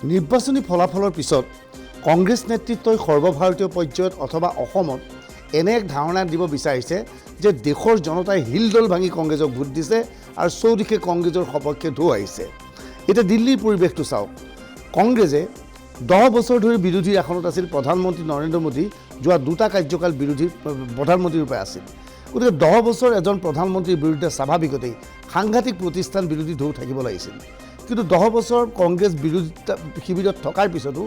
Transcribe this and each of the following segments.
নিৰ্বাচনী ফলাফলৰ পিছত কংগ্ৰেছ নেতৃত্বই সৰ্বভাৰতীয় পৰ্যায়ত অথবা অসমত এনে এক ধাৰণা দিব বিচাৰিছে যে দেশৰ জনতাই হিলদল ভাঙি কংগ্ৰেছক ভোট দিছে আৰু চৌদিশে কংগ্ৰেছৰ সপক্ষে ঢৌ আহিছে। এতিয়া দিল্লীৰ পৰিৱেশটো চাওক। কংগ্ৰেছে 10 বছৰ ধৰি বিৰোধীৰ আসনত আছিল। প্ৰধানমন্ত্ৰী নৰেন্দ্ৰ মোদী যোৱা দুটা কাৰ্যকাল বিৰোধী প্ৰধানমন্ত্ৰীৰূপে আছিল। গতিকে 10 বছৰ এজন প্ৰধানমন্ত্ৰীৰ বিৰুদ্ধে স্বাভাৱিকতেই সাংঘাতিক প্ৰতিষ্ঠান বিৰোধী ঢৌ থাকিব লাগিছিল। কিন্তু 10 বছৰ কংগ্ৰেছ বিৰোধিতা শিবিৰত থকাৰ পিছতো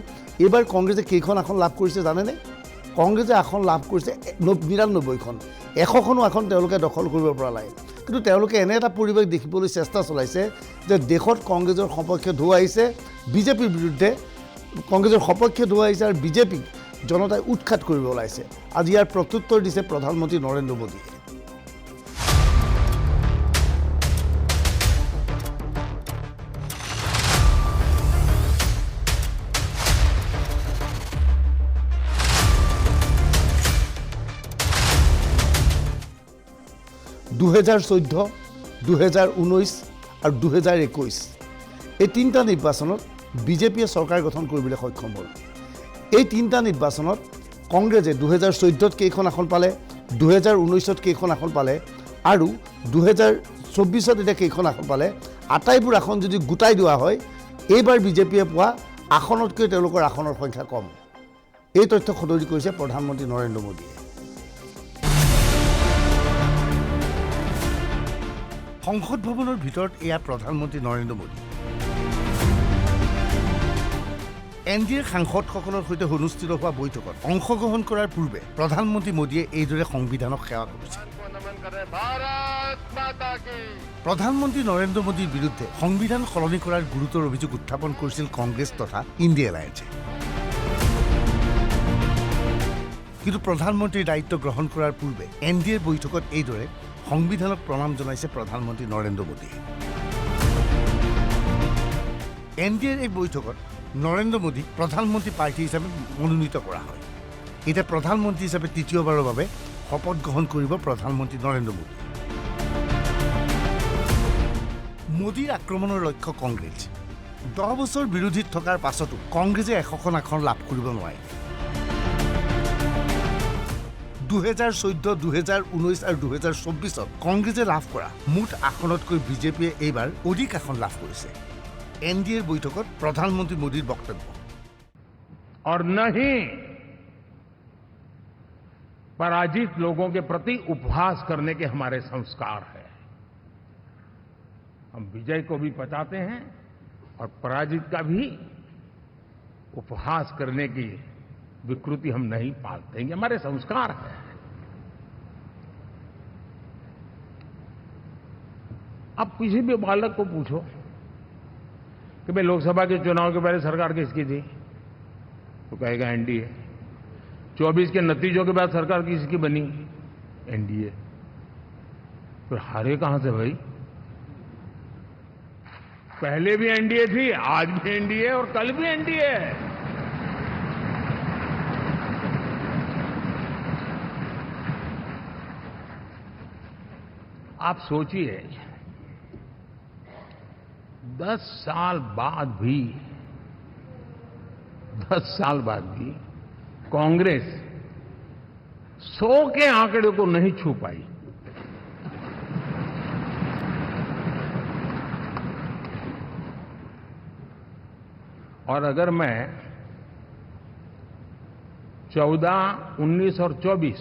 এইবাৰ কংগ্ৰেছে কেইখন আসন লাভ কৰিছে জানেনে? কংগ্ৰেছে আসন লাভ কৰিছে 99খন। 100খনো আসন তেওঁলোকে দখল কৰিব পৰা নাই। কিন্তু তেওঁলোকে এনে এটা পৰিৱেশ দেখিবলৈ চেষ্টা চলাইছে যে দেশত কংগ্ৰেছৰ সপক্ষে ঢৌ আহিছে, বিজেপিৰ বিৰুদ্ধে কংগ্ৰেছৰ সপক্ষে ঢৌ আহিছে আৰু বিজেপিক জনতাই উৎখাত কৰিব ওলাইছে। আজি ইয়াৰ প্ৰত্যুত্তৰ দিছে প্ৰধানমন্ত্ৰী নৰেন্দ্ৰ মোদীয়ে। (2014, 2019 আৰু 2021) এই তিনিটা নিৰ্বাচনত বিজেপিয়ে চৰকাৰ গঠন কৰিবলৈ সক্ষম হ'ল। এই তিনিটা নিৰ্বাচনত কংগ্ৰেছে 2014ত কেইখন আসন পালে, 2019ত কেইখন আসন পালে আৰু 2024ত এতিয়া কেইখন আসন পালে, আটাইবোৰ আসন যদি গোটাই দিয়া হয় এইবাৰ বিজেপিয়ে পোৱা আসনতকৈ তেওঁলোকৰ আসনৰ সংখ্যা কম। এই তথ্য সদৰি কৰিছে প্ৰধানমন্ত্ৰী নৰেন্দ্ৰ মোদীয়ে। সংসদ ভৱনৰ ভিতৰত এয়া প্ৰধানমন্ত্ৰী নৰেন্দ্ৰ মোদী। এনডিএৰ সাংসদসকলৰ সৈতে অনুষ্ঠিত হোৱা বৈঠকত অংশগ্ৰহণ কৰাৰ পূৰ্বে প্ৰধানমন্ত্ৰী মোদীয়ে এইদৰে সংবিধানক সেৱা কৰিছে। প্ৰধানমন্ত্ৰী নৰেন্দ্ৰ মোদীৰ বিৰুদ্ধে সংবিধান সলনি কৰাৰ গুৰুতৰ অভিযোগ উত্থাপন কৰিছিল কংগ্ৰেছ তথা ইণ্ডিয়া এলায়েন্সে। কিন্তু প্ৰধানমন্ত্ৰীৰ দায়িত্ব গ্ৰহণ কৰাৰ পূৰ্বে এনডিএৰ বৈঠকত এইদৰে সংবিধানক প্ৰণাম জনাইছে প্ৰধানমন্ত্ৰী নৰেন্দ্ৰ মোদীয়ে। এনডিএৰ এই বৈঠকত নৰেন্দ্ৰ মোদীক প্ৰধানমন্ত্ৰী প্ৰাৰ্থী হিচাপে মনোনীত কৰা হয়। এতিয়া প্ৰধানমন্ত্ৰী হিচাপে তৃতীয়বাৰৰ বাবে শপত গ্ৰহণ কৰিব প্ৰধানমন্ত্ৰী নৰেন্দ্ৰ মোদী। মোদীৰ আক্ৰমণৰ লক্ষ্য কংগ্ৰেছ। 10 বছৰ বিৰোধীত থকাৰ পাছতো কংগ্ৰেছে 100খন আসন লাভ কৰিব নোৱাৰে। 2014, 2019 আৰু 2024ত কংগ্ৰেছে লাভ কৰা মুঠ আসনতকৈ বিজেপিয়ে এইবাৰ অধিক আসন লাভ কৰিছে। এনডিএৰ বৈঠকত প্ৰধানমন্ত্ৰী মোদীৰ বক্তব্য। और नहीं पराजित लोगों के प्रति उपहास करने के हमारे संस्कार है। हम विजय को भी पचाते हैं और पराजित का भी उपहास करने की विकृति हम नहीं पालते हैं। हमारे संस्कार है। अब किसी भी बालक को पूछो कि भाई लोकसभा के चुनाव के पहले सरकार किसकी थी, तो कहेगा एनडीए। 24 के नतीजों के बाद सरकार किसकी बनी, एनडीए। फिर हारे कहां से भाई? पहले भी एनडीए थी, आज भी एनडीए और कल भी एनडीए है। आप सोचिए 10 साल बाद भी कांग्रेस 100 के आंकड़े को नहीं छू पाई। और अगर मैं 14, 19 और 24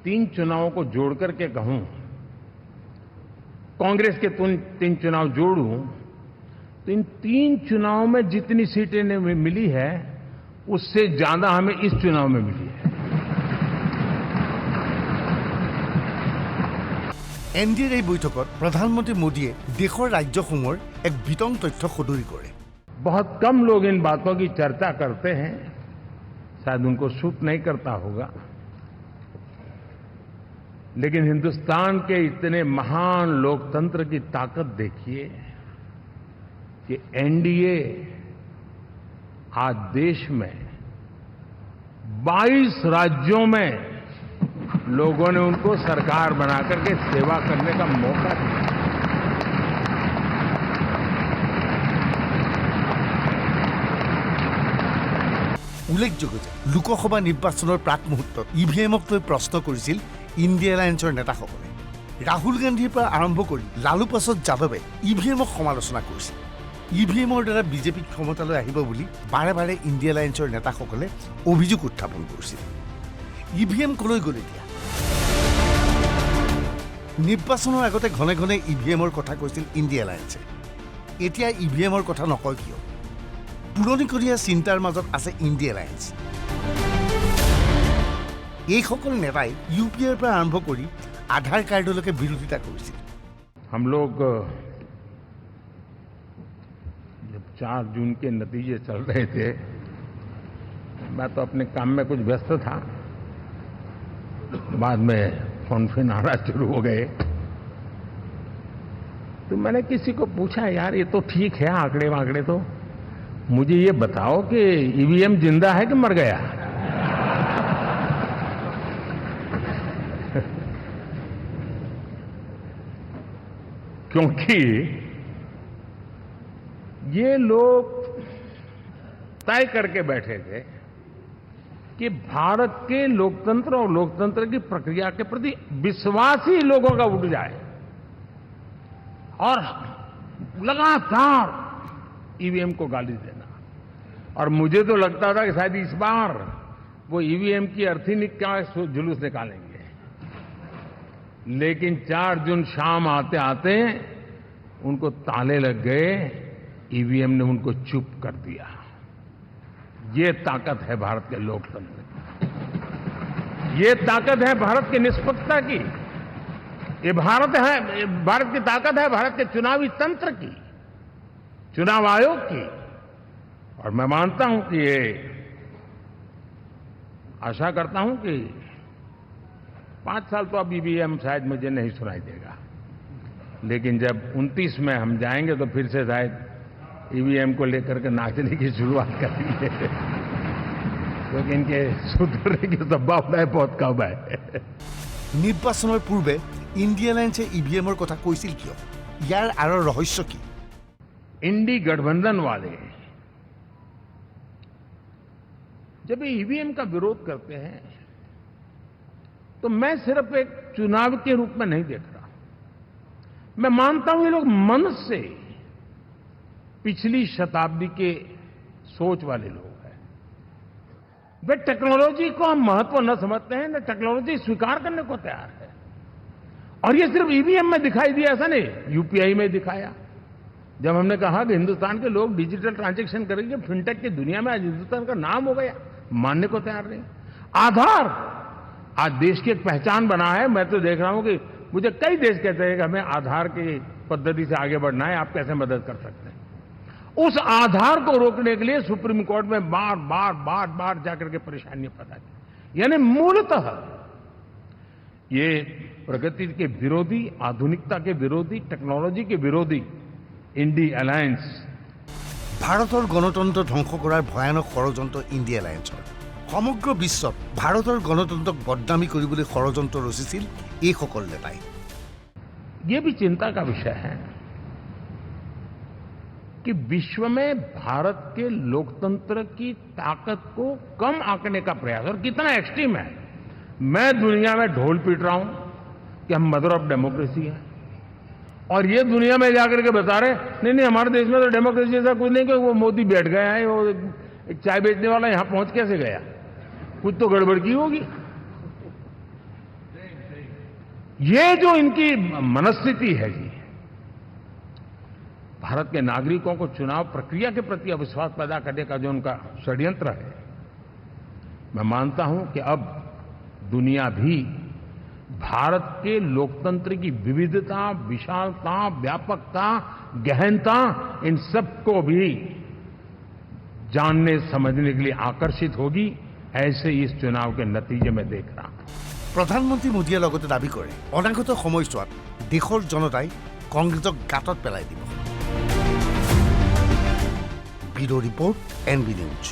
तीन चुनावों को जोड़ करके कहूं, कांग्रेस के 3 चुनाव जोड़ूं, तो इन 3 चुनावों में जितनी सीटें मिली है उससे ज्यादा हमें इस चुनाव में मिली है। এনডিএৰ এই বৈঠকত প্ৰধানমন্ত্ৰী মোদীয়ে দেশৰ ৰাজ্যসমূহৰ এক বিতং তথ্য সদৰি কৰে। बहुत कम लोग इन बातों की चर्चा करते हैं, शायद उनको सूट नहीं करता होगा, लेकिन हिंदुस्तान के इतने महान लोकतंत्र की ताकत देखिए कि एनडीए आज देश में 22 राज्यों में लोगों ने उनको सरकार बना करके सेवा करने का मौका दिया। উল্লেখযোগ্য যে লোকসভা নিৰ্বাচনৰ প্ৰাক মুহূৰ্তত ইভিএমক লৈ প্ৰশ্ন কৰিছিল ইণ্ডিয়া এলায়েন্সৰ নেতাসকলে। ৰাহুল গান্ধীৰ পৰা আৰম্ভ কৰি লালু প্ৰসাদ যাদৱে ইভিএমক সমালোচনা কৰিছিল। ইভিএমৰ দ্বাৰা বিজেপিক ক্ষমতালৈ আহিব বুলি বাৰে বাৰে ইণ্ডিয়া এলায়েন্সৰ নেতাসকলে অভিযোগ উত্থাপন কৰিছিল। ইভিএম কলৈ গ'ল এতিয়া? নিৰ্বাচনৰ আগতে ঘনে ঘনে ইভিএমৰ কথা কৈছিল ইণ্ডিয়া এলায়েন্সে। এতিয়া ইভিএমৰ কথা নকয় কিয়? পুৰণিকলীয়া চিন্তাৰ মাজত আছে ইণ্ডিয়া এলায়েন্স। এইসকল নেতাই ইউপিএৰ পৰা আৰম্ভ কৰি আধাৰ কাৰ্ডলৈকে বিৰোধিতা কৰিছিল। हम लोग जब 4 जून के नतीजे चल रहे थे, मैं तो अपने काम में कुछ व्यस्त था। बाद में फोन आना शुरू हो गए, तो मैंने किसी को पूछा, यार ये तो ठीक है आंकड़े वांकड़े, तो मुझे ये बताओ कि ईवीएम जिंदा है कि मर गया? क्योंकि ये लोग तय करके बैठे थे कि भारत के लोकतंत्र और लोकतंत्र की प्रक्रिया के प्रति विश्वास ही लोगों का उठ जाए, और लगातार ईवीएम को गाली देना। और मुझे तो लगता था कि शायद इस बार वो ईवीएम की अर्थी का जुलूस निकालेंगे, लेकिन 4 जून शाम आते आते उनको ताले लग गए, ईवीएम ने उनको चुप कर दिया। ये ताकत है भारत के लोकतंत्र की, ये ताकत है भारत की निष्पक्षता की, ये भारत की ताकत है भारत के चुनावी तंत्र की, चुनाव आयोग की। और मैं मानता हूं कि ये आशा करता हूं कि 5 साल तो अब ईवीएम शायद मुझे नहीं सुनाई देगा, लेकिन जब 29 में हम जाएंगे तो फिर से शायद ईवीएम को लेकर के नाचने की शुरुआत करेंगे, क्योंकि इनके सुधरने की संभावना बहुत कम है। নিৰ্বাচনৰ পূৰ্বে ইণ্ডিয়া এলায়েন্সে ইভিএমৰ কথা কৈছিল কিয়? ইয়াৰ আঁৰৰ ৰহস্য কি? इंडी गठबंधन वाले जब ईवीएम का विरोध करते हैं तो मैं सिर्फ एक चुनाव के रूप में नहीं देख रहा। मैं मानता हूं ये लोग मन से पिछली शताब्दी के सोच वाले लोग हैं। वे टेक्नोलॉजी को हम महत्व न समझते हैं, न टेक्नोलॉजी स्वीकार करने को तैयार है। और ये सिर्फ ईवीएम में दिखाई दिया, ऐसा नहीं, यूपीआई में दिखाया। जब हमने कहा कि हिंदुस्तान के लोग डिजिटल ट्रांजैक्शन करेंगे, फिनटेक की दुनिया में आज हिंदुस्तान का नाम हो गया, मानने को तैयार नहीं। आधार आज देश की एक पहचान बना है। मैं तो देख रहा हूं कि मुझे कई देश कहते हैं कि हमें आधार की पद्धति से आगे बढ़ना है, आप कैसे मदद कर सकते हैं। उस आधार को रोकने के लिए सुप्रीम कोर्ट में बार बार जाकर के परेशानियां पैदा की। यानी मूलतः ये प्रगति के विरोधी, आधुनिकता के विरोधी, टेक्नोलॉजी के विरोधी इंडी एलायंस ভাৰতৰ গণতন্ত্ৰ ধ্বংস কৰাৰ ভয়ানক ষড়যন্ত্ৰ ইণ্ডিয়া এলায়েন্সৰ। সমগ্ৰ বিশ্বত ভাৰতৰ গণতন্ত্ৰক বদনামী কৰিবলৈ ষড়যন্ত্ৰ ৰচিছিল এইসকল নেতাই। ये भी चिंता का विषय है कि विश्व में भारत के लोकतंत्र की ताकत को कम आंकने का प्रयास, और कितना एक्सट्रीम है। मैं दुनिया में ढोल पीट रहा हूं कि हम मदर ऑफ डेमोक्रेसी है, और ये दुनिया में जाकर के बता रहे नहीं हमारे देश में तो डेमोक्रेसी ऐसा कुछ नहीं, कि वो मोदी बैठ गया है, वो एक चाय बेचने वाला यहां पहुंच कैसे गया, कुछ तो गड़बड़ की होगी। ये जो इनकी मनस्थिति है जी, भारत के नागरिकों को चुनाव प्रक्रिया के प्रति अविश्वास पैदा करने का जो उनका षड्यंत्र है, मैं मानता हूं कि अब दुनिया भी भारत के लोकतंत्र की विविधता, विशालता, व्यापकता, गहनता, इन सबको भी जानने समझने के लिए आकर्षित होगी। ऐसे इस चुनाव के नतीजे में देख रहा हूं। প্ৰধানমন্ত্ৰী মোদীয়ে লগতে দাবী কৰে অনাগত সময়ছোৱাত দেশৰ জনতাই কংগ্ৰেছক গাঁতত পেলাই দিব। Bureau report NB news.